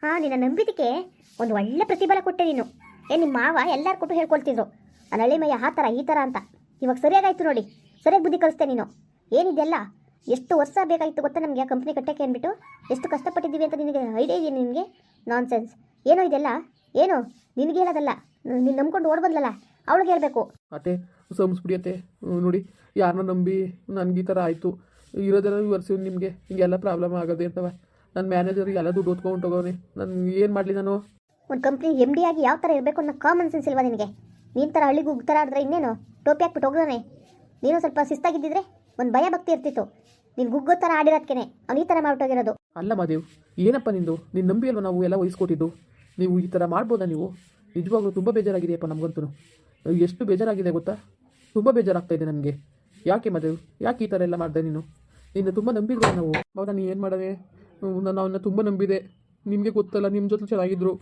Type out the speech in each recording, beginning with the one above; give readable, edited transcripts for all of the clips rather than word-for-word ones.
ಹಾಂ, ನಿನ್ನ ನಂಬಿದ್ದಕ್ಕೆ ಒಂದು ಒಳ್ಳೆ ಪ್ರತಿಫಲ ಕೊಟ್ಟೆ ನೀನು. ನಿಮ್ಮ ಮಾವ ಎಲ್ಲರೂ ಕೊಟ್ಟು ಹೇಳ್ಕೊಳ್ತಿದ್ರು ಆ ನಳಿಮಯ್ಯ ಆ ಥರ ಈ ಥರ ಅಂತ. ಇವಾಗ ಸರಿಯಾಗಾಯ್ತು ನೋಡಿ, ಸರಿಯಾಗಿ ಬುದ್ಧಿ ಕಲಿಸ್ತೆ ನೀನು. ಏನಿದೆಲ್ಲ ಎಷ್ಟು ವರ್ಷ ಬೇಕಾಗಿತ್ತು ಗೊತ್ತಾ ನಮಗೆ ಆ ಕಂಪ್ನಿ ಕಟ್ಟಕ್ಕೆ ಅಂದ್ಬಿಟ್ಟು, ಎಷ್ಟು ಕಷ್ಟಪಟ್ಟಿದ್ದೀವಿ ಅಂತ ನಿನಗೆ ಐಡಿಯಾ ಇದೆಯಾ ನಿನಗೆ? ನಾನ್ ಸೆನ್ಸ್ ಏನೋ ಇದೆಲ್ಲ, ಏನು ನಿನಗೆ ಹೇಳೋದಲ್ಲ, ನೀನು ನಂಬ್ಕೊಂಡು ಓಡ್ ಬಂದಲ್ಲ ಅವಳಿಗೆ ಹೇಳಬೇಕು. ಅತ್ತೆ ಸಂಸ್ಬಿಡಿಯತ್ತೆ ನೋಡಿ, ಯಾರನ್ನ ನಂಬಿ ನನಗೆ ಈ ಥರ ಆಯಿತು, ಇರೋದೆಲ್ಲ ವಿವರಿಸಿ ನಿಮಗೆ ಹಿಂಗೆಲ್ಲ ಪ್ರಾಬ್ಲಮ್ ಆಗೋದೆ ಅಂತವ. ನನ್ನ ಮ್ಯಾನೇಜರ್ಗೆ ಎಲ್ಲ ದುಡ್ಡು ಓದ್ಕೊಂಡು ಹೋಗೋನೆ, ನಾನು ಏನು ಮಾಡಲಿ ನಾನು? ಒಂದು ಕಂಪ್ನಿ ಎಮ್ ಡಿ ಆಗಿ ಯಾವ ಥರ ಇರಬೇಕು ಅನ್ನೋ ಕಾಮನ್ ಸೆನ್ಸ್ ಇಲ್ವಾ ನಿನಗೆ? ನೀನು ಥರ ಹಳ್ಳಿಗೆ ಉಗ್ತರ ಆಡಿದ್ರೆ ಇನ್ನೇನು ಟೋಪಿ ಹಾಕ್ಬಿಟ್ಟು ಹೋಗೋನೆ. ನೀನು ಸ್ವಲ್ಪ ಶಿಸ್ತಾಗಿದ್ದಿದ್ರೆ ಒಂದು ಭಯ ಭಕ್ತಿ ಇರ್ತಿತ್ತು. ನೀನು ಗುಗ್ಗೋ ಥರ ಆಡಿರೋದಕ್ಕೆ ಅವ್ನು ಈ ಥರ ಮಾಡ್ಬಿಟ್ಟೋಗಿರೋದು. ಅಲ್ಲ ಮಾದೇವ್, ಏನಪ್ಪ ನಿಂದು? ನೀನು ನಂಬಿ ಅಲ್ವ ನಾವು ಎಲ್ಲ ವಹಿಸ್ಕೊಟ್ಟಿದ್ದು. ನೀವು ಈ ಥರ ಮಾಡ್ಬೋದಾ ನೀವು? ನಿಜವಾಗ್ಲೂ ತುಂಬ ಬೇಜಾರಾಗಿದೆಯಪ್ಪ ನಮಗಂತೂ. ಎಷ್ಟು ಬೇಜಾರಾಗಿದೆ ಗೊತ್ತಾ? ತುಂಬ ಬೇಜಾರಾಗ್ತಾಯಿದೆ ನನಗೆ. ಯಾಕೆ ಮಾದೇವ್, ಯಾಕೆ ಈ ಥರ ಎಲ್ಲ ಮಾಡಿದೆ ನೀನು? ನಿನ್ನ ತುಂಬ ನಂಬಿದ್ವಿ ನಾವು. ಹೌದಾ, ನೀನು ಏನು ಮಾಡೋದೆ? ನಾನು ಅವನ್ನ ತುಂಬ ನಂಬಿದೆ. ನಿಮಗೆ ಗೊತ್ತಲ್ಲ, ನಿಮ್ಮ ಜೊತೆ ಚೆನ್ನಾಗಿದ್ರು,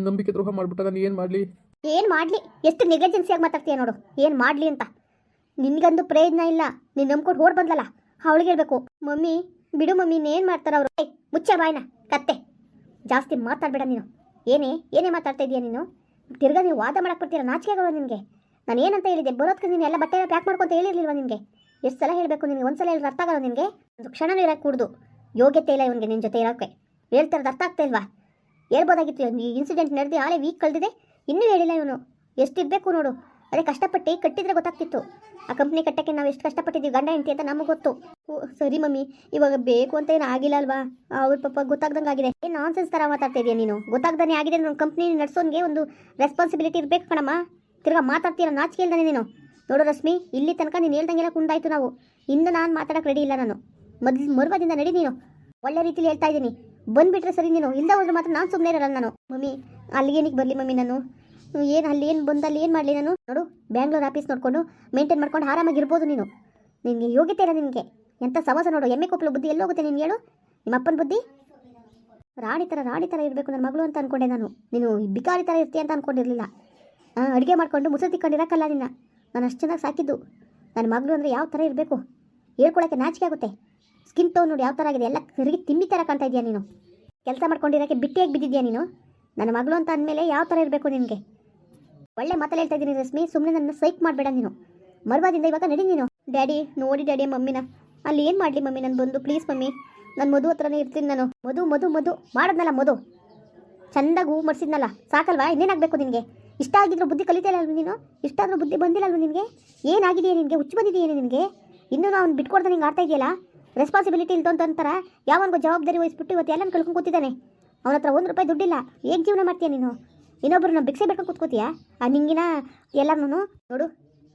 ನಂಬಿಕೆ ದ್ರೋಹ ಮಾಡಿಬಿಟ್ಟ. ನಾನು ಏನು ಮಾಡಲಿ? ಏನು ಮಾಡಲಿ? ಎಷ್ಟು ನೆಗ್ಲಿಜೆನ್ಸಿಯಾಗಿ ಮಾತಾಡ್ತೀಯ ನೋಡು. ಏನು ಮಾಡಲಿ ಅಂತ ನಿನಗಂದು ಪ್ರಯೋಜನ ಇಲ್ಲ. ನೀನು ನಂಬ್ಕೊಂಡು ಓಡ್ ಬಂದಲ್ಲ ಅವಳಿಗೆ ಹೇಳ್ಬೇಕು. ಮಮ್ಮಿ ಬಿಡು ಮಮ್ಮಿ, ಇನ್ನೇನು ಮಾಡ್ತಾರೆ ಅವರು? ಮುಚ್ಚ ಬಾಯ್ನ ಕತ್ತೆ, ಜಾಸ್ತಿ ಮಾತಾಡಬೇಡ ನೀನು. ಏನೇ ಮಾತಾಡ್ತಾ ಇದೀಯ ನೀನು? ತಿರ್ಗಾ ನೀವು ವಾದ ಮಾಡಕ್ಕೆ ಬರ್ತೀರ, ನಾಚಿಕೆಗಳು ನಿನಗೆ. ನಾನು ಏನಂತ ಹೇಳಿದ್ದೆ? ಬರೋದಕ್ಕೆ ನೀನು ಎಲ್ಲ ಬಟ್ಟೆ ಪ್ಯಾಕ್ ಮಾಡ್ಕೊಂತ ಹೇಳಿರ್ಲಿಲ್ವ ನಿನಗೆ? ಎಷ್ಟು ಸಲ ಹೇಳಬೇಕು ನಿನಗೆ? ಒಂದು ಸಲ ಹೇಳಿದ್ರೆ ಅರ್ಥ ಆಗಲ್ಲ ನಿನಗೆ? ಒಂದು ಕ್ಷಣನೂ ಇರೋಕ್ಕೆ ಕೂಡ್ದು ಯೋಗ್ಯತೆ ಇಲ್ಲ ಇವನಿಗೆ ನಿನ್ನ ಜೊತೆ ಇರೋಕ್ಕೆ. ಹೇಳ್ತಾರದು ಅರ್ಥ ಆಗ್ತಾ ಇಲ್ವಾ? ಹೇಳ್ಬೋದಾಗಿತ್ತು. ಈ ಇನ್ಸಿಡೆಂಟ್ ನಡೆದು ಆಲೇ ವೀಕ್ ಕಳೆದಿದೆ, ಇನ್ನೂ ಹೇಳಿಲ್ಲ ಇವನು. ಎಷ್ಟಿರಬೇಕು ನೋಡು. ಅದೇ ಕಷ್ಟಪಟ್ಟು ಕಟ್ಟಿದ್ರೆ ಗೊತ್ತಾಗ್ತಿತ್ತು. ಆ ಕಂಪ್ನಿ ಕಟ್ಟಕ್ಕೆ ನಾವು ಎಷ್ಟು ಕಷ್ಟಪಟ್ಟಿದ್ದೀವಿ ಗಂಡ ಹೆಂಡತಿ ಅಂತ ನಮಗೆ ಗೊತ್ತು. ಸರಿ ಮಮ್ಮಿ, ಇವಾಗ ಬೇಕು ಅಂತ ಏನು ಆಗಿಲ್ಲ ಅಲ್ವಾ? ಅವ್ರ ಪಾಪ ಗೊತ್ತಾಗ್ದಂಗೆ ಆಗಿದೆ. ಏನು ನಾನ್ ಸೆನ್ಸ್ ಥರ ಮಾತಾಡ್ತಾ ಇದೆಯಾ ನೀನು? ಗೊತ್ತಾಗ್ದಾನೆ ಆಗಿದೆ. ನನ್ನ ಕಂಪ್ನಿ ನಡೆಸೋನ್ಗೆ ಒಂದು ರೆಸ್ಪಾನ್ಸಿಬಿಲಿಟಿ ಇರಬೇಕು ಕಣಮ್ಮ. ತಿರ್ಗಾ ಮಾತಾಡ್ತೀರ, ನಾಚಿಕೆ ಇಲ್ದಾನೆ ನೀನು. ನೋಡು ರಶ್ಮಿ, ಇಲ್ಲಿ ತನಕ ನೀನು ಹೇಳ್ದಂಗೆಲ್ಲ ಕುಂದಾಯ್ತು ನಾವು. ಇನ್ನು ನಾನು ಮಾತಾಡೋಕೆ ರೆಡಿ ಇಲ್ಲ ನಾನು. ಮರುವಾದಿಂದ ನಡಿ ನೀನು. ಒಳ್ಳೆ ರೀತಿಲಿ ಹೇಳ್ತಾ ಇದ್ದೀನಿ. ಬಂದುಬಿಟ್ರೆ ಸರಿ ನೀನು, ಇಲ್ಲ ಹೋದ್ರೆ ಮಾತ್ರ ನಾನು ಸುಮ್ಮನೆ ಇರಲ್ಲ ನಾನು. ಮಮ್ಮಿ ಅಲ್ಲಿಗೇನಿಗೆ ಬರಲಿ ಮಮ್ಮಿ ನಾನು? ಏನು ಅಲ್ಲಿ ಏನು ಬಂದಲ್ಲಿ ಏನು ಮಾಡಲಿ ನಾನು? ನೋಡು, ಬ್ಯಾಂಗ್ಳೂರ್ ಆಫೀಸ್ ನೋಡಿಕೊಂಡು ಮೇಂಟೈನ್ ಮಾಡ್ಕೊಂಡು ಆರಾಮಾಗಿರ್ಬೋದು ನೀನು. ನಿನಗೆ ಯೋಗ್ಯತೆ ಇಲ್ಲ ನಿನಗೆ. ಎಂಥ ಸವಾಸ ನೋಡು. ಎಮ್ಮೆ ಕೊಪ್ಪಲು ಬುದ್ಧಿ ಎಲ್ಲೋಗುತ್ತೆ ನೀನು ಹೇಳು? ನಿಮ್ಮ ಅಪ್ಪನ ಬುದ್ಧಿ ರಾಣಿ ಥರ ಇರಬೇಕು ನನ್ನ ಮಗಳು ಅಂತ ಅಂದ್ಕೊಂಡೆ ನಾನು. ನೀನು ಬಿಕಾರಿ ಥರ ಇರ್ತೀಯ ಅಂತ ಅಂದ್ಕೊಂಡಿರಲಿಲ್ಲ. ಅಡುಗೆ ಮಾಡ್ಕೊಂಡು ಮುಸುರು ತಿಕ್ಕೊಂಡಿರೋಕ್ಕಲ್ಲ ನಿನ್ನ ನಾನು ಅಷ್ಟು ಚೆನ್ನಾಗಿ ಸಾಕಿದ್ದು. ನನ್ನ ಮಗಳು ಅಂದರೆ ಯಾವ ಥರ ಇರಬೇಕು ಹೇಳ್ಕೊಳಕ್ಕೆ ನಾಚಿಕೆ ಆಗುತ್ತೆ. ಸ್ಕಿನ್ ಟೋನ್ ನೋಡಿ ಯಾವ ಥರ ಆಗಿದೆ, ಎಲ್ಲ ತಿರುಗಿ ತಿಂಡಿ ಥರ ಕಾಣ್ತಾ ಇದೆಯಾ ನೀನು. ಕೆಲಸ ಮಾಡ್ಕೊಂಡಿರೋಕ್ಕೆ ಬಿಟ್ಟಿಯಾಗಿ ಬಿದ್ದಿದ್ಯಾ ನೀನು. ನನ್ನ ಮಗಳು ಅಂತ ಅಂದಮೇಲೆ ಯಾವ ಥರ ಇರಬೇಕು ನಿನಗೆ? ಒಳ್ಳೆ ಮಾತಲ್ಲಿ ಹೇಳ್ತಾ ಇದ್ದೀನಿ ರಶ್ಮಿ, ಸುಮ್ಮನೆ ನನ್ನ ಸೈಕ್ ಮಾಡಬೇಡ ನೀನು. ಮರುವಾದಿಂದ ಇವಾಗ ನಡಿ ನೀನು. ಡ್ಯಾಡಿ ನೋಡಿ ಡ್ಯಾಡಿ ಮಮ್ಮಿನ ಅಲ್ಲಿ ಏನು ಮಾಡಲಿ ಮಮ್ಮಿ? ನಾನು ಬಂದು ಪ್ಲೀಸ್ ಮಮ್ಮಿ, ನಾನು ಮಧು ಹತ್ರನೇ ಇರ್ತೀನಿ ನಾನು. ಮಧು ಮಾಡೋದ್ನಲ್ಲ, ಮಧು ಚೆಂದಾಗಿ ಹೂ ಮಾಡಿಸಿದ್ನಲ್ಲ, ಸಾಕಲ್ವಾ? ಇನ್ನೇನಾಗಬೇಕು ನಿನಗೆ? ಇಷ್ಟ ಆಗಿದ್ರು ಬುದ್ಧಿ ಕಲಿತಿಲ್ಲ ಅಲ್ವ ನೀನು? ಇಷ್ಟ ಆದರೂ ಬುದ್ಧಿ ಬಂದಿಲ್ಲ ಅಲ್ವ ನಿನಗೆ? ಏನಾಗಿದೆಯಾ ನಿನಗೆ? ಹುಚ್ಚು ಬಂದಿದೆಯೇನು ನಿನಗೆ? ಇನ್ನೂ ನಾವು ಬಿಟ್ಕೊಡ್ದೆ ನಿಂಗೆ ಆಡ್ತಾ ಇದೆಯಲ್ಲ. ರೆಸ್ಪಾನ್ಸಿಬಿಲಿಟಿ ಇಲ್ತು ಅಂತಾರ ಯಾವನಿಗೂ ಜವಾಬ್ದಾರಿ ವಹಿಸ್ಬಿಟ್ಟು ಇವತ್ತು ಎಲ್ಲ ಕಳ್ಕೊಂಡು ಕೂತಿದ್ದಾನೆ. ಅವನ ಹತ್ರ ₹1 ದುಡ್ಡಿಲ್ಲ. ಹೇಗೆ ಜೀವನ ಮಾಡ್ತೀಯ ನೀನು? ಇನ್ನೊಬ್ಬರನ್ನ ಭಿಕ್ಷೆ ಬೇಡ್ಕೊಂಡು ಕೂತ್ಕೋತೀಯ? ನಿಂಗಿನ ಎಲ್ಲನೂ ನೋಡು,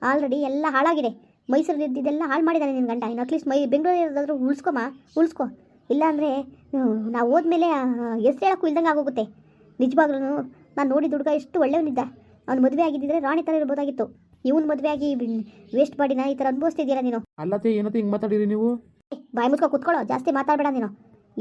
ಆಲ್ರೆಡಿ ಎಲ್ಲ ಹಾಳಾಗಿದೆ. ಮೈಸೂರಲ್ಲಿ ಇದ್ದಿದ್ದೆಲ್ಲ ಹಾಳು ಮಾಡಿದ್ದಾನೆ ನಿನ್ನ ಗಂಡ. ಇನ್ನು ಅಟ್ಲೀಸ್ಟ್ ಬೆಂಗಳೂರು ಇರೋದಾದ್ರೂ ಉಳಿಸ್ಕೊ. ಇಲ್ಲಾಂದರೆ ನಾವು ಹೋದ್ಮೇಲೆ ಹೆಸ್ರು ಹೇಳೋಕ್ಕೂ ಇಲ್ದಂಗೆ ಆಗೋಗುತ್ತೆ. ನಿಜವಾಗ್ಲೂ ನಾನು ನೋಡಿದ ಹುಡುಗ ಎಷ್ಟು ಒಳ್ಳೆಯವನಿದ್ದ. ಅವ್ನು ಮದುವೆ ಆಗಿದ್ದಿದ್ರೆ ರಾಣಿ ಥರ ಇರ್ಬೋದಾಗಿತ್ತು. ಇವನು ಮದುವೆ ಆಗಿ ವೇಸ್ಟ್ ಬಾಡಿನ ಈ ಥರ ಅನುಭವಿಸ್ತಿದ್ದೀರಾ ನೀನು. ಅಲ್ಲತ್ತೆ ಏನತ್ತೆ ಹಿಂಗೆ ಮಾತಾಡಿರಿ ನೀವು? ಬಾಯಿ ಮುಚ್ಕೊ ಕೂತ್ಕೊಳ್ಳೋ, ಜಾಸ್ತಿ ಮಾತಾಡಬೇಡ ನೀನು.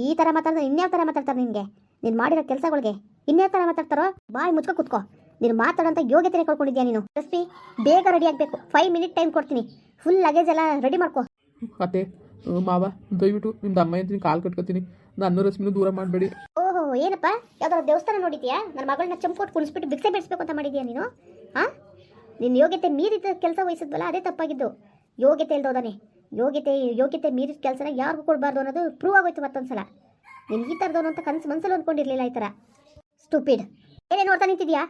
ಈ ಥರ ಮಾತಾಡಿದ್ರೆ ಇನ್ಯಾವ ಥರ ಮಾತಾಡ್ತಾರೆ ನಿನಗೆ? ನೀನು ಮಾಡಿರೋ ಕೆಲಸಗಳಿಗೆ ಇನ್ಯಾವ ಥರ ಮಾತಾಡ್ತಾರೋ? ಬಾಯಿ ಮುಚ್ಕೊ ಕೂತ್ಕೋ. ನೀನು ಮಾತಾಡೋಂಥ ಯೋಗ್ಯತೆ ಕಳ್ಕೊಂಡಿದ್ಯಾ ನೀನು. ರಶ್ಮಿ ಬೇಗ ರೆಡಿ ಆಗಬೇಕು. 5 ಮಿನಿಟ್ ಟೈಮ್ ಕೊಡ್ತೀನಿ. ಫುಲ್ ಲಗೇಜ್ ಎಲ್ಲ ರೆಡಿ ಮಾಡ್ಕೋ. ಅತ್ತೆ ಮಾವ, ದಯವಿಟ್ಟು ನಿಮ್ದು ಅಮ್ಮ ಅಂತ ಕಾಲು ಕಟ್ಕೊತೀನಿ. ನಾನು ರಶ್ಮಿನೂ ದೂರ ಮಾಡಬೇಡಿ. ಓಹೋ, ಏನಪ್ಪ ಯಾವ್ದಾದ್ರು ದೇವಸ್ಥಾನ ನೋಡಿದ್ಯಾ? ನನ್ನ ಮಗಳನ್ನ ಚಂಪೋಟ್ ಕುಣಿಸ್ಬಿಟ್ಟು ಭಿಕ್ಷೆ ಬಿಡಿಸ್ಬೇಕು ಅಂತ ಮಾಡಿದ್ಯಾ ನೀನು? ನಿನ್ನ ಯೋಗ್ಯತೆ ಮೀರಿದ ಕೆಲಸ ವಹಿಸಿದ್ವಲ್ಲ, ಅದೇ ತಪ್ಪಾಗಿದ್ದು. ಯೋಗ್ಯತೆ ಇಲ್ದೋದಾನೆ. ಯೋಗ್ಯತೆ ಮೀರಿದ ಕೆಲಸನ ಯಾರಿಗೂ ಕೊಡಬಾರ್ದು ಅನ್ನೋದು ಪ್ರೂವ್ ಆಗೋಯ್ತು ಮತ್ತೊಂದ್ಸಲ. ನೀನು ಈ ಥರದವನು ಅಂತ ಕನಸು ಮನಸ್ಸಲ್ಲಿ ಅಂದ್ಕೊಂಡಿರಲಿಲ್ಲ. ಈ ಥರ ಸ್ಟೂಪಿಡ್. ಏನೇ ನೋಡ್ತಾ ನಿಂತಿದ್ಯಾ?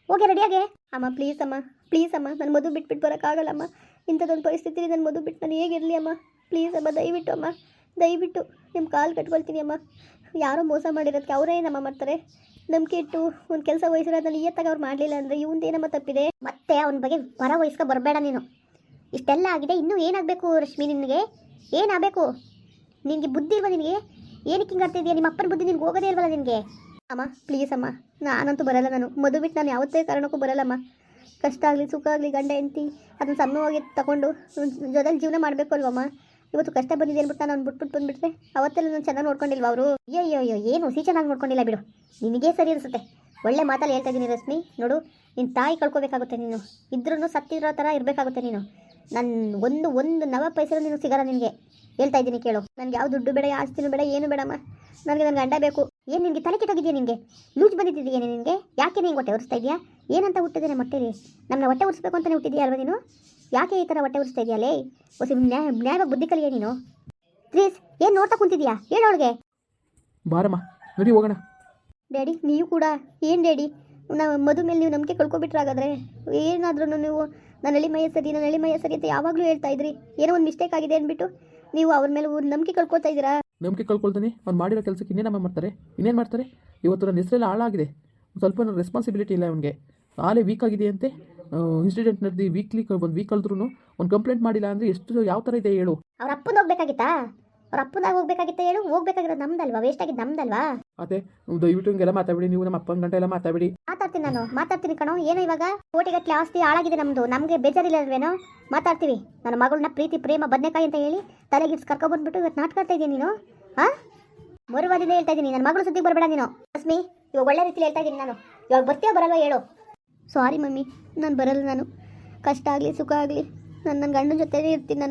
ಹೋಗೆ ರೆಡಿಯಾಗೆ. ಅಮ್ಮ ಪ್ಲೀಸ್ ಅಮ್ಮ, ನನ್ನ ಮದುವೆ ಬಿಟ್ಬಿಟ್ಟು ಬರೋಕ್ಕಾಗಲ್ಲಮ್ಮ. ಇಂಥದ್ದೊಂದು ಪರಿಸ್ಥಿತಿ ನನ್ನ ಮದುವೆ ಬಿಟ್ಟು ನಾನು ಹೇಗಿರಲಿ ಅಮ್ಮ? ಪ್ಲೀಸ್ ಅಮ್ಮ, ದಯವಿಟ್ಟು ನಿಮ್ಮ ಕಾಲು ಕಟ್ಕೊಳ್ತೀನಿ ಅಮ್ಮ. ಯಾರೋ ಮೋಸ ಮಾಡಿರೋದಕ್ಕೆ ಅವರೇ ನಮ್ಮ ಮಾಡ್ತಾರೆ. ನಂಬಿಕೆ ಇಟ್ಟು ಒಂದು ಕೆಲಸ ವಹಿಸಿರೋದ್ರಲ್ಲಿ ಈಯತ್ತಾಗ ಅವ್ರು ಮಾಡಲಿಲ್ಲ ಅಂದರೆ ಇವಂದೇನಮ್ಮ ತಪ್ಪಿದೆ? ಮತ್ತೆ ಅವನ ಬಗ್ಗೆ ಪರ ವಹಿಸ್ಕೊ ಬರಬೇಡ ನೀನು. ಇಷ್ಟೆಲ್ಲ ಆಗಿದೆ, ಇನ್ನೂ ಏನಾಗಬೇಕು ರಶ್ಮಿ? ನಿನಗೆ ಏನಾಗಬೇಕು? ನಿನಗೆ ಬುದ್ಧಿ ಇಲ್ವಾ ನಿನಗೆ? ಏನಕ್ಕೆ ಹಿಂಗೆ ಆಡ್ತಾ ಇದೆಯಾ? ನಿಮ್ಮ ಅಪ್ಪನ ಬುದ್ಧಿ ನಿನ್ಗೆ ಹೋಗೋದೇ ಇಲ್ವಲ್ಲ ನಿನಗೆ? ಅಮ್ಮ ಪ್ಲೀಸ್ ಅಮ್ಮ, ನಾನಂತೂ ಬರಲ್ಲ. ನಾನು ಮದುವೆ ಬಿಟ್ಟು ನಾನು ಯಾವತ್ತೇ ಕಾರಣಕ್ಕೂ ಬರಲ್ಲಮ್ಮ. ಕಷ್ಟ ಆಗಲಿ ಸುಖ ಆಗಲಿ ಗಂಡ ಹೆಂಡತಿ ಅದನ್ನು ಸಣ್ಣವಾಗಿ ತಗೊಂಡು ಜೊತೆಲಿ ಜೀವನ ಮಾಡಬೇಕು ಅಲ್ವಮ್ಮ? ಇವತ್ತು ಕಷ್ಟ ಬಂದಿದೆ ಅಂದ್ಬಿಟ್ಟು ನಾನು ಬಿಟ್ಬಿಟ್ಟು ಬಂದುಬಿಟ್ರೆ ಅವತ್ತೆಲ್ಲ ನಾನು ಚೆನ್ನಾಗಿ ನೋಡ್ಕೊಂಡಿಲ್ವ ಅವರು? ಅಯ್ಯೋ ಏನು ಚೆನ್ನಾಗಿ ನೋಡ್ಕೊಂಡಿಲ್ಲ ಬಿಡು. ನಿನಗೇ ಸರಿ ಅನಿಸುತ್ತೆ. ಒಳ್ಳೆ ಮಾತಲ್ಲಿ ಹೇಳ್ತಾ ಇದ್ದೀನಿ ರಶ್ಮಿ. ನೋಡು, ನಿನ್ನ ತಾಯಿ ಕಳ್ಕೊಬೇಕಾಗುತ್ತೆ ನೀನು. ಇದ್ರೂ ಸತ್ತಿರೋ ಥರ ಇರಬೇಕಾಗುತ್ತೆ ನೀನು. ನನ್ನ ಒಂದು ನವ ಪೈಸೆ ನೀನು ಸಿಗಲ್ಲ ನಿನಗೆ. ಹೇಳ್ತಾ ಇದ್ದೀನಿ ಕೇಳು. ನನಗೆ ಯಾವ ದುಡ್ಡು ಬೇಡ, ಆಸ್ತಿನೂ ಬೇಡ, ಏನು ಬೇಡಮ್ಮ. ನನಗೆ ನನ್ನ ಗಂಡ ಬೇಕು. ಏನು ನಿನಗೆ ತಲೆ ಕೆಟ್ಟೋಗಿದೆಯಾ? ನಿನಗೆ ಲೂಜ್ ಬಂದಿದ್ದೀಯಾ ನಿನಗೆ? ಯಾಕೆ ನೀನು ಹೊಟ್ಟೆ ಉರಿಸ್ತಾ ಇದೆಯಾ? ಏನಂತ ಹುಟ್ಟಿದ್ದೇನೆ ಮೊಟ್ಟೆಲಿ? ನಮ್ಮನ್ನ ಹೊಟ್ಟೆ ಉರಿಸ್ಬೇಕು ಅಂತಲೇ ಹುಟ್ಟಿದೆಯಾ ಅಲ್ವಾ ನೀನು? ಯಾಕೆ ಈ ಥರ ಹೊಟ್ಟೆ ಉರಿಸ್ತಾ ಇದೆಯಾ? ಲೇ ಹೊಸ ನ್ಯಾಯವಾಗಿ ಬುದ್ಧಿ ಕಲಿಯೇ ನೀನು. ಪ್ಲೀಸ್ ಏನು ನೋಡ್ತಾ ಕುಂತಿದ್ಯಾ? ಹೇಳೋಳಿಗೆ. ಬಾರಮ್ಮ ನಡಿ ಹೋಗೋಣ. ಡ್ಯಾಡಿ ನೀವು ಕೂಡ ಏನು ಡ್ಯಾಡಿ, ನಾವು ಮದುವೆ ಮೇಲೆ ನೀವು ನಂಬಿಕೆ ಕಳ್ಕೊಬಿಟ್ರಾಗಾದ್ರೆ ಏನಾದ್ರೂ ನೀವು ನನ್ನ ಎಳಿಮಯ್ಯ ಸರಿ ಅಂತ ಯಾವಾಗಲೂ ಹೇಳ್ತಾ ಇದ್ರಿ. ಏನೋ ಒಂದು ಮಿಸ್ಟೇಕ್ ಆಗಿದೆ ಅಂದ್ಬಿಟ್ಟು ನೀವು ಅವ್ರ ಮೇಲೆ ನಂಬಿಕೆ ಕಳ್ಕೊಳ್ತಾ ಇದ್ದೀರಾ. ನಂಬಿಕೆ ಕಳ್ಕೊಳ್ತಾನೆ ಅವ್ನು ಮಾಡಿರೋ ಕೆಲಸಕ್ಕೆ ಇನ್ನೇನಮ್ಮ ಮಾಡ್ತಾರೆ? ಇನ್ನೇನು ಮಾಡ್ತಾರೆ? ಇವತ್ತು ನನ್ನ ಹೆಸರೆಲ್ಲ ಹಾಳಾಗಿದೆ. ಸ್ವಲ್ಪ ರೆಸ್ಪಾನ್ಸಿಬಿಲಿಟಿ ಇಲ್ಲ ಅವನಿಗೆ. ಆಲೇ ವೀಕ್ ಆಗಿದೆ ಅಂತೆ. ಇನ್ಸಿಡೆಂಟ್ ನಡೆದು ಒಂದು ವೀಕ್ ಕಳೆದ್ರೂ ಒಂದು ಕಂಪ್ಲೇಂಟ್ ಮಾಡಿಲ್ಲ ಅಂದರೆ ಎಷ್ಟು ಯಾವ ಥರ ಇದೆ ಹೇಳು. ಅವ್ರ ಅಪ್ಪನ ಹೋಗ್ಬೇಕಾಗಿತ್ತಾ? ಅವ್ರ ಅಪ್ಪನಾಗ ಹೋಗ್ಬೇಕಾಗಿತ್ತ ಹೇಳು? ಹೋಗ್ಬೇಕಾಗಿರೋದು ನಮ್ದಲ್ವಾ? ವೇಸ್ಟ್ ಆಗಿದ್ದು ನಮ್ದಲ್ವಾ? ಅದೇ ದಯವಿಟ್ಟು ಹಿಂಗೆಲ್ಲ ಮಾತಾಡಿ. ನೀವು ನಮ್ಮ ಅಪ್ಪನ ಗಂಟೆ ಎಲ್ಲ ಮಾತಾಡಿ. ಮಾತಾಡ್ತೀನಿ ಕಣೋ. ಏನೋ ಇವಾಗ ಕೋಟಿಗಟ್ಟಲೆ ಆಸ್ತಿ ಹಾಳಾಗಿದೆ ನಮ್ಮದು, ನಮಗೆ ಬೇಜಾರಿಲ್ಲವೇನೋ? ಮಾತಾಡ್ತೀವಿ. ನನ್ನ ಮಗಳನ್ನ ಪ್ರೀತಿ ಪ್ರೇಮ ಬದನೆಕಾಯಿ ಅಂತ ಹೇಳಿ ತಲೆಗಿಡ್ಸ್ ಕರ್ಕೊಬಂದ್ಬಿಟ್ಟು ಇವತ್ತು ನಾಟಕ ಆಡ್ತಾ ಇದೀಯ ನೀನು. ಹಾಂ, ಮರುವಾದಿಂದ ಹೇಳ್ತಾ ಇದ್ದೀನಿ, ನನ್ನ ಮಗಳು ಸುದ್ದಿಗೆ ಬರಬೇಡ ನೀನು. ರಶ್ಮಿ, ಇವಾಗ ಒಳ್ಳೆ ರೀತಿಲಿ ಹೇಳ್ತಾ ಇದ್ದೀನಿ ನಾನು. ಇವಾಗ ಬರ್ತೀಯೋ ಬರಲ್ವಾ ಹೇಳು? ಸಾರಿ ಮಮ್ಮಿ, ನಾನು ಬರಲ್ಲ. ನಾನು ಕಷ್ಟ ಆಗಲಿ ಸುಖ ಆಗಲಿ ನನ್ನ ಗಂಡನ ಜೊತೆನೇ ಇರ್ತೀನಿ.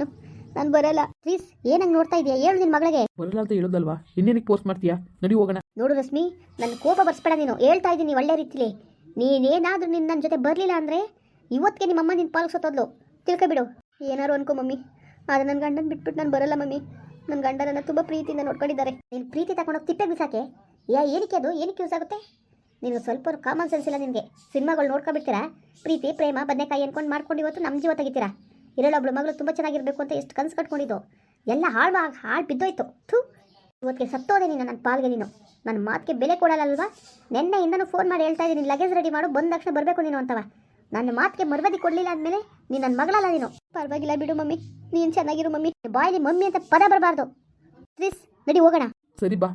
ನಾನು ಬರಲ್ಲ. ಪ್ಲೀಸ್, ಏನಂಗೆ ನೋಡ್ತಾ ಇದೆಯಾ? ಹೇಳು ನಿನ್ನ ಮಗಳಿಗೆ. ಬರಲ್ಲ ಅಂತ ಹೇಳೋದಲ್ವಾ? ಇನ್ನೇನಕ್ಕೆ ಪೋಸ್ಟ್ ಮಾಡ್ತೀಯಾ? ನಡಿ ಹೋಗೋಣ. ನೋಡು ರಶ್ಮಿ, ನನ್ನ ಕೋಪ ಬರ್ಸ್ಬೇಡ ನೀನು. ಹೇಳ್ತಾ ಇದ್ದೀನಿ ಒಳ್ಳೆ ರೀತಿಲಿ. ನೀನೇನಾದರೂ ನನ್ನ ಜೊತೆ ಬರಲಿಲ್ಲ ಅಂದರೆ ಇವತ್ತಿಗೆ ನಿಮ್ಮಮ್ಮ ನಿನ್ನ ಪಾಲು ಸತ್ತೋದ್ಲು. ತಿಳ್ಕೊಬಿಡು. ಏನಾರು ಅನ್ಕೋ ಮಮ್ಮಿ, ಆದರೆ ನನ್ನ ಗಂಡನ ಬಿಟ್ಬಿಟ್ಟು ನಾನು ಬರಲ್ಲ ಮಮ್ಮಿ. ನನ್ನ ಗಂಡ ನನ್ನ ತುಂಬ ಪ್ರೀತಿಯಿಂದ ನೋಡ್ಕೊಂಡಿದ್ದಾರೆ. ನೀನು ಪ್ರೀತಿ ತಗೊಂಡೋಗಿ ತಿಪ್ಪೆ ಬಿಸಾಕೆ. ಏನಕ್ಕೆ ಅದು? ಏನಕ್ಕೆ ಯೂಸ್ ಆಗುತ್ತೆ? ನೀನು ಸ್ವಲ್ಪ ಕಾಮನ್ ಸೆನ್ಸ್ ಇಲ್ಲ ನಿನಗೆ. ಸಿನಿಮಾಗಳು ನೋಡ್ಕೊಬಿಡ್ತೀರಾ? ಪ್ರೀತಿ ಪ್ರೇಮ ಬದನೆಕಾಯಿ ಅನ್ಕೊಂಡು ಮಾಡ್ಕೊಂಡು ಇವತ್ತು ನಮ್ಮ ಜೀವ ತೆಗಿತೀರಾ. ಇರೋಳೊಬ್ಳು ಮಗಳು ತುಂಬ ಚೆನ್ನಾಗಿರಬೇಕು ಅಂತ ಎಷ್ಟು ಕನಸು ಕಟ್ಕೊಂಡಿದ್ದು ಎಲ್ಲ ಹಾಳು ಬಿದ್ದೋಯ್ತು. ಥೂ, ಇವತ್ತಿಗೆ ಸತ್ತೋದೆ ನೀನು ನನ್ನ ಪಾಲ್ಗೆ. ನೀನು ನನ್ನ ಮಾತಿಗೆ ಬೆಲೆ ಕೊಡಲ್ಲಲ್ವಾ? ನಿನ್ನೆಯಿಂದನೂ ಫೋನ್ ಮಾಡಿ ಹೇಳ್ತಾ ಇದ್ದೀನಿ, ಲಗೇಜ್ ರೆಡಿ ಮಾಡು, ಬಂದ ತಕ್ಷಣ ಬರಬೇಕು ನೀನು ಅಂತವ. ನನ್ನ ಮಾತಿಗೆ ಮರ್ಯಾದೆ ಕೊಡಲಿಲ್ಲ ಅಂದಮೇಲೆ ನೀನು ನನ್ನ ಮಗಳಲ್ಲ. ನೀನು ಪರವಾಗಿಲ್ಲ ಬಿಡು ಮಮ್ಮಿ, ನೀನು ಚೆನ್ನಾಗಿರು ಮಮ್ಮಿ. ಬಾಯ್ಲಿ ಮಮ್ಮಿ ಅಂತ ಪದ ಬರಬಾರ್ದು. ಪ್ಲೀಸ್ ನಡಿ ಹೋಗೋಣ. ಸರಿ ಬಾ.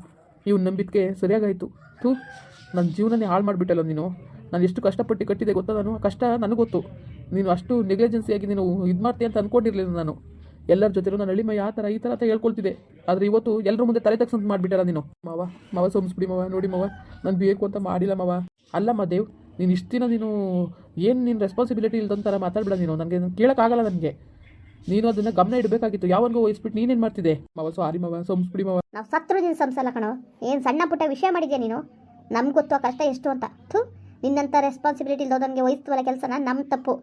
ಇವ್ನ ನಂಬಿಕೆ ಸರಿಯಾಗಾಯಿತು. ಥೂ, ನನ್ನ ಜೀವನನೇ ಹಾಳು ಮಾಡಿಬಿಟ್ಟಲ್ಲ ನೀನು. ನಾನು ಎಷ್ಟು ಕಷ್ಟಪಟ್ಟು ಕಟ್ಟಿದೆ ಗೊತ್ತಾ? ನಾನು ಕಷ್ಟ ನನಗೆ ಗೊತ್ತು. ನೀನು ಅಷ್ಟು ನೆಗ್ಲಿಜೆನ್ಸಿಯಾಗಿ ನೀನು ಇದು ಮಾಡ್ತೀಯ ಅಂತ ಅಂದ್ಕೊಂಡಿರಲಿಲ್ಲ ನಾನು. ಎಲ್ಲರ ಜೊತೆಲೂ ನಾನು ಎಳಿಮಯ್ಯ ಆ ಥರ ಈ ಥರ ಅಂತ ಹೇಳ್ಕೊಳ್ತಿದ್ದೆ. ಆದರೆ ಇವತ್ತು ಎಲ್ಲರ ಮುಂದೆ ತಲೆ ತಗ್ಸಂತ ಮಾಡಿಬಿಟ್ಟಲ್ಲ ನೀನು. ಮಾವ ಸೋಮಿಸ್ಬಿಡಿ ಮಾವ. ನೋಡಿ ಮಾವ, ನಾನು ಬೇಕು ಅಂತ ಮಾಡಿಲ್ಲ ಮಾವ. ಅಲ್ಲಮ್ಮ ದೇವ್, ನೀನು ಇಷ್ಟು ದಿನ ನೀನು ಏನು ನೀನು ರೆಸ್ಪಾನ್ಸಿಬಿಲಿಟಿ ಇಲ್ದಂತಾರ ಮಾತಾಡ್ಬಿಡ ನೀನು. ನನಗೆ ಕೇಳೋಕ್ಕಾಗಲ್ಲ. ನನಗೆ ನೀನು ಅದನ್ನು ಗಮನ ಇಡಬೇಕಾಗಿತ್ತು. ಯಾವನಿಗೂ ವಹಿಸ್ಬಿಟ್ಟು ನೀನೇನು ಮಾಡ್ತಿದ್ದೆ? ಮಾವ ಸಾರಿ ಮಾವ, ಸೋಮಿಸ್ಬಿಡಿ ಮಾವ. ನಾವು ಸತ್ರು ನೀನು ಸಂಸಲ್ಲ ಕಣೋ. ಏನು ಸಣ್ಣ ಪುಟ್ಟ ವಿಷಯ ಮಾಡಿದ್ಯಾ ನೀನು? ನಮ್ಗೆ ಗೊತ್ತು ಆ ಕಷ್ಟ ಎಷ್ಟು ಅಂತ. ಥೂ, ನಿನ್ನಂಥ ರೆಸ್ಪಾನ್ಸಿಬಿಲಿಟಿ ಇಲ್ದೋದನಿಗೆ ವಹಿಸ್ತವಲ್ಲ ಕೆಲಸನ, ನಮ್ಮ ತಪ್ಪು.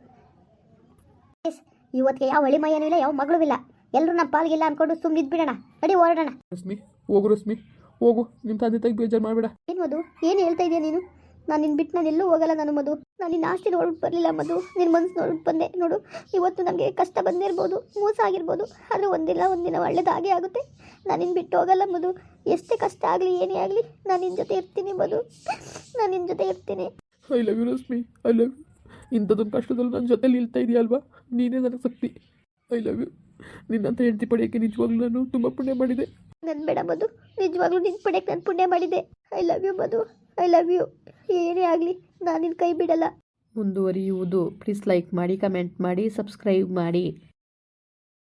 ಇವತ್ತಿಗೆ ಯಾವ ಎಳಿಮಯ್ಯನೂ ಇಲ್ಲ, ಯಾವ ಮಗಳೂ ಇಲ್ಲ. ಎಲ್ಲರೂ ನಮ್ಮ ಪಾಲ್ಗಿಲ್ಲ ಅಂದ್ಕೊಂಡು ಸುಮ್ಮನೆ ಇದ್ಬಿಡೋಣ. ನಡಿ ಹೊರಡೋಣ. ರಶ್ಮಿ ಹೋಗು, ರಶ್ಮಿ ಹೋಗು. ನಿಮ್ಮ ತಂದೆ ತಾಯಿಗೆ ಬೇಜಾರು ಮಾಡಬೇಡ. ಏನು ಮಧು, ಏನು ಹೇಳ್ತಾ ಇದೆಯಾ ನೀನು? ನಾನು ನಿನ್ನ ಬಿಟ್ಟು ನಾನು ಎಲ್ಲೂ ಹೋಗಲ್ಲ. ನಾನು ಮಧು, ನಾನು ನಿನ್ನ ಆಸ್ತಿ ನೋಡ್ಬಿಟ್ಟು ಬರಲಿಲ್ಲ ಮಧು, ನಿನ್ನ ಮನಸ್ಸು ನೋಡ್ಬಿಟ್ಟು ಬಂದೆ. ನೋಡು, ಇವತ್ತು ನನಗೆ ಕಷ್ಟ ಬಂದಿರ್ಬೋದು, ಮೋಸ ಆಗಿರ್ಬೋದು, ಆದರೆ ಒಂದಿನ ಒಳ್ಳೇದಾಗೇ ಆಗುತ್ತೆ. ನಾನು ನಿನ್ನ ಬಿಟ್ಟು ಹೋಗಲ್ಲ ಮಧು. ಎಷ್ಟೇ ಕಷ್ಟ ಆಗಲಿ ಏನೇ ಆಗಲಿ ನಾನು ನಿನ್ನ ಜೊತೆ ಇರ್ತೀನಿ ಮಧು. ನಾನು ನಿನ್ನ ಜೊತೆ ಇರ್ತೀನಿ. I love you Rashmi, I love you. ಇಂಥದ್ದೊಂದು ಕಷ್ಟದಲ್ಲೂ ನನ್ನ ಜೊತೆಲಿ ಇಲ್ತಾ ಇದೆಯಲ್ವಾ? ನೀನೇ ನನಗೆ ಶಕ್ತಿ. I love you. ನಿನ್ನಂತ ಹೆಂಡತಿ ಪಡೆಯೋಕ್ಕೆ ನಿಜವಾಗ್ಲೂ ನಾನು ತುಂಬ ಪುಣ್ಯ ಮಾಡಿದೆ. ನನ್ನ ಬೇಡ ಮಧು, ನಿಜವಾಗ್ಲೂ ನಿನ್ನ ಪಡೆಯೋಕ್ಕೆ ನಾನು ಪುಣ್ಯ ಮಾಡಿದೆ. I love you Madhu, I love you. ಏನೇ ಆಗಲಿ ನಾನು ನಿನ್ನ ಕೈ ಬಿಡಲ್ಲ. ಮುಂದುವರಿಯುವುದು. ಪ್ಲೀಸ್ ಲೈಕ್ ಮಾಡಿ, ಕಮೆಂಟ್ ಮಾಡಿ, ಸಬ್ಸ್ಕ್ರೈಬ್ ಮಾಡಿ.